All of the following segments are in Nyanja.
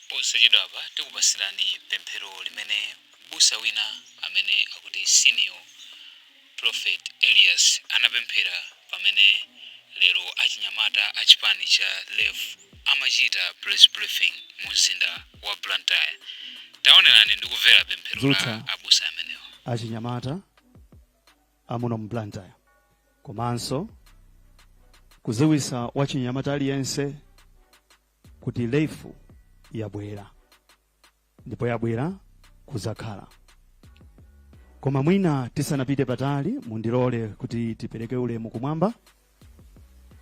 posachedwa apa tikupasirani pemphero limene busa wina amene akuti Senior Prophet Elias anapemphera pamene lero achinyamata achipani cha LEF amachita press briefing mu mzinda wa Blantyre. Taonelani ndikumvera pemphero la abusa amenewo. Achinyamata amuno mu Blantyre komanso kuziwisa wachinyamata aliyense kuti LEF yabwera ndipo yabwera kuzakhala. Koma mwina tisanapite patali mundilole kuti tipereke ulemu kumwamba.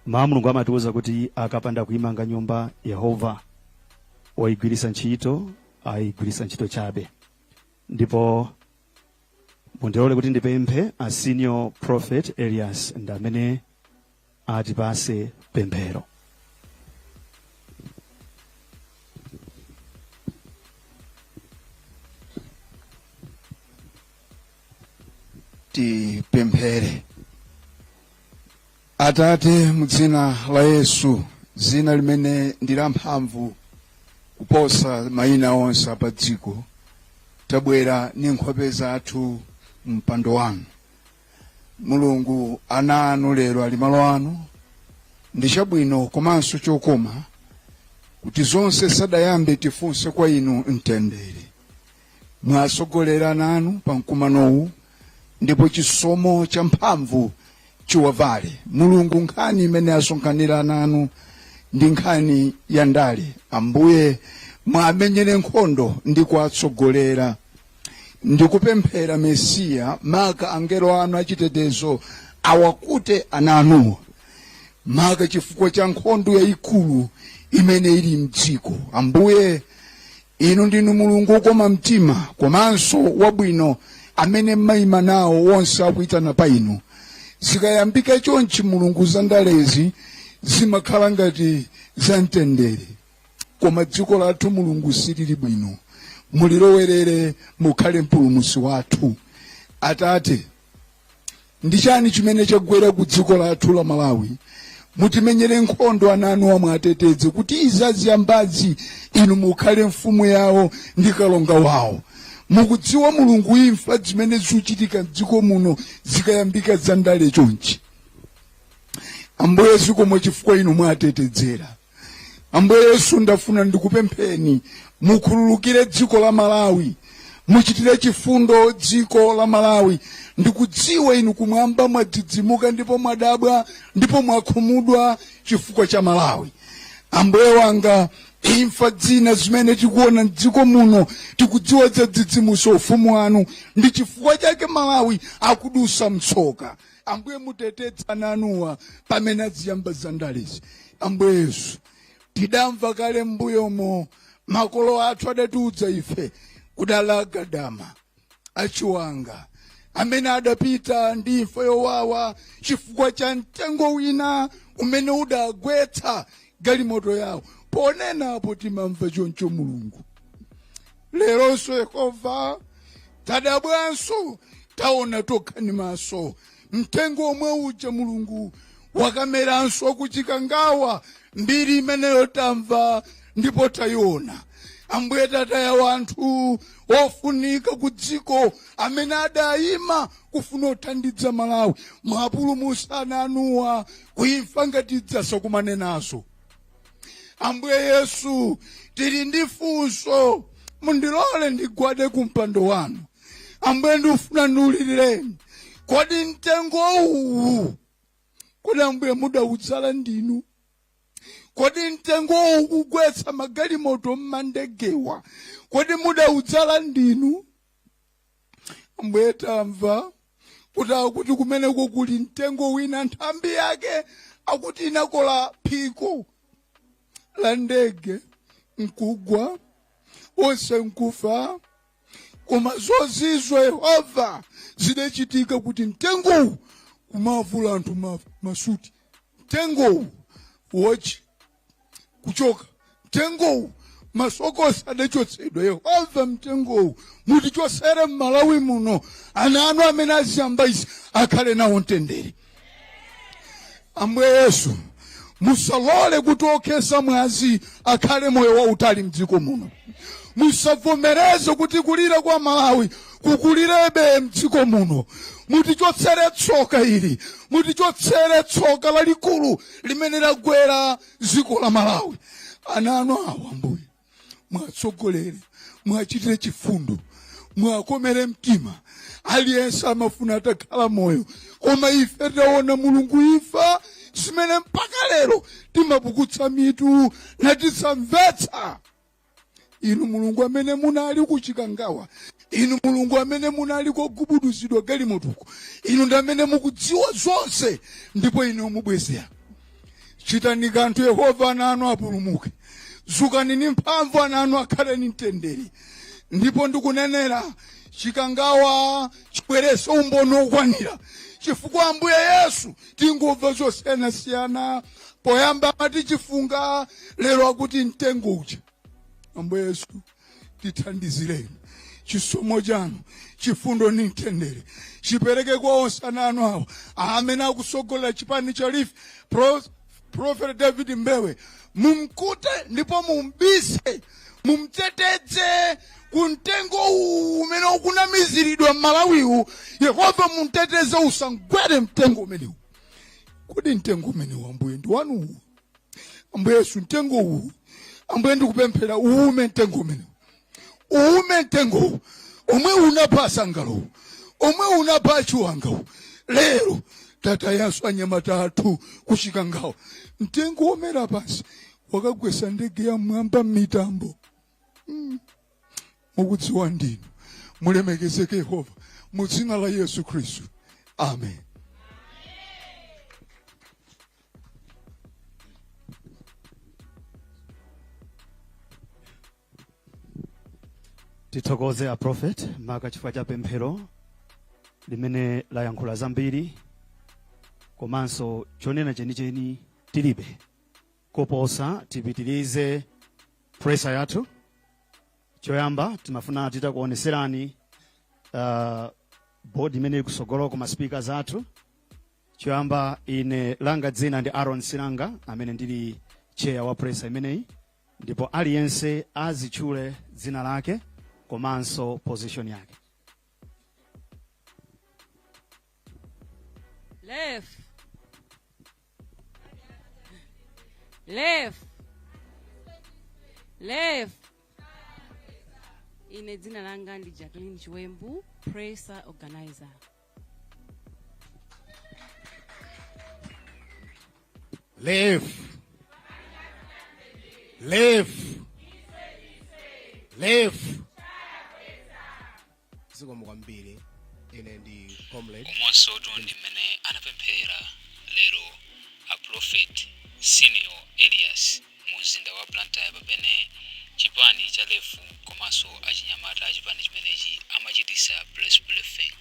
Mulungu amatiuza kuti akapanda kuimanga nyumba Yehova oigwirisa ntchito aigwirisa ntchito chabe. Ndipo mundilole kuti ndipemphe a Senior Prophet Elias ndamene atipase pemphero. Tipemphere. Atate mudzina la Yesu, dzina limene ndi la mphamvu kuposa mayina onse apa dziko, tabwera ndi nkhope zathu mpando wanu. Mulungu ana anu lero ali malo anu, ndi chabwino komanso chokoma kuti zonse sadayambe tifunse kwa inu mtendere. Mwasogolera nanu pa mkumanowu ndipo chisomo cha mphamvu chiwavale. Mulungu nkhani imene asonkhanira nanu ndi nkhani ya ndale. Ambuye mwamenyere nkhondo ndi kuwatsogolera. Ndikupemphera Mesiya maka angelo anu achitetezo awakute ana anuwa maka chifukwa cha nkhondo yayikulu imene ili mdziko. Ambuye inu ndinu Mulungu koma mtima komanso wabwino amene mmayima nawo wonse akuitana pa inu. Zikayambika chonchi Mulungu za ndalezi zimakhala ngati za mtendere, koma dziko lathu Mulungu silili bwino. Mulilowerere mukhale mpulumutsi wathu. Atate, ndi chani chimene chagwera ku dziko lathu la Malawi? Mutimenyere nkhondo ana anu amwateteze kuti izazi ambazi inu mukhale mfumu yawo ndi kalonga wawo. Mukudziwa Mulungu imfa zimene zikuchitika m'dziko muno zikayambika za ndale chonchi. Ambuye zikomo chifukwa inu mwatetezera. Ambuye Yesu ndafuna ndikupempheni mukhululukire dziko la Malawi, muchitire chifundo dziko la Malawi. Ndikudziwa inu kumwamba mwadzidzimuka ndipo mwadabwa ndipo mwakhumudwa chifukwa cha Malawi. Ambuye wanga, imfa dzina zimene tikuona m'dziko muno tikudziwa zadzidzimusa ufumu wanu, ndi chifukwa chake Malawi akudusa mtsoka. Ambuye muteteze ana anuwa pamene aziyamba za ndalezi. Ambuye Yesu, tidamva kale m'mbuyomo makolo athu adatiudza ife kudalaga dama achiwanga amene adapita ndi imfa yowawa chifukwa cha mtengo wina umene udagwetsa galimoto yawo. Ponenapo timamva choncho Mulungu. Leronso Yehova tadabwanso taona tokhani maso mtengo omwe uja Mulungu wakameranso kuchikangawa mbiri imene yotamva ndipo tayiona. Ambuye tataya wanthu ofunika ku dziko amene adayima kufuna kuthandiza Malawi. Mwapulumutsa ana anuwa kuimfa ngati idzasakumane nazo. Ambuye Yesu, tili ndi funso, mundilole ndigwade kumpando wanu. Ambuye ndifuna ndiulireni, kodi mtengo uwu kodi Ambuye mudaudzala ndinu? Kodi mtengo uwu kugwetsa magalimoto mmandegewa kodi mudaudzala ndinu? Ambuye tamva kuti kumeneko kuli mtengo wina nthambi yake akuti inakola phiko la ndege nkugwa onse nkufa. Koma zozizwa Yehova zidachitika kuti mtengo kumavula anthu masuti. Mtengo wochi kuchoka. Mtengo masokosi adachotsedwa. Yehova mtengo mutichosere m'Malawi muno ana anu amene aziyamba izi akhale nawo mtendere. Ambuye Yesu, musalole kuti okhesa mwazi akhale moyo wautali mdziko muno. Musavomereze kuti kulira kwa Malawi kukulirebe mdziko muno. Mutichotsere tsoka ili, mutichotsere tsoka lalikulu limene lagwera dziko la Malawi. Ana anu awa Ambuye mwatsogolere, mwachitire chifundo, mwakomere mtima. Aliyense amafuna atakhala moyo, koma ife taona Mulungu ifa zimene mpaka lero timapukutsa mitu natisamvetsa. Inu Mulungu amene munali kuchikangawa, inu Mulungu amene munali kogubuduzidwa galimoto, inu ndamene mukudziwa zonse, ndipo inu mubwezera. Chitani kanthu Yehova, ana anu apulumuke. Zukani ni mphamvu, ana anu akhale ni mtendere. Ndipo ndikunenera chikangawa chibwerese umboni okwanira, chifukwa Ambuye Yesu tingumva zosiyanasiyana. Poyamba amati chifunga, lero akuti mtengo uja. Ambuye Yesu tithandizireni. Chisomo chanu, chifundo ni mtendere chipereke kwa onse ana anu awo amene akusogola chipani cha Life. Prophet David Mbewe mumkute ndipo mumbise, mumteteze kuntengo umene ukunamiziridwa Malawiwu. Yehova mumteteze usangwere mtengo umenewu. Kodi mtengo umenewu Ambuye ndi wanu? Ambuye Yesu mtengo uwu Ambuye ndikupemphera uume mtengo umenewu. Uume mtengo omwe unapasa ngalo, omwe unapa chiwangawo. Lero tata Yesu anyamata athu kuchikangawa mtengo omera pasi wakagwesa ndege ya mwamba mitambo. Mukudziwa ndinu. Mulemekezeke Yehova mu dzina la Yesu Kristu. Amen. Tithokoze a prophet maka chifukwa cha pemphero limene layankhula zambiri, komanso chonena chenicheni tilibe koposa tipitilize presa yathu. Choyamba timafuna titakuoneserani board imene ikusogolo kuma speakers athu. Choyamba ine langa dzina ndi Aaron Silanga amene ndili chair wa presa imeneyi, ndipo aliyense azitchule dzina lake komanso position yake. Left. Ine dzina langa ndi Jacqueline Chiwembu, presa organizer. Left. Zikomo kwambiri. Ine ndi comrade komanso ndi mmene anapemphera lero a Prophet Senior Elias muzinda wa Blantyre pamene chipani cha Lefu komanso achinyamata achipani chimenechi amachitisa press briefing.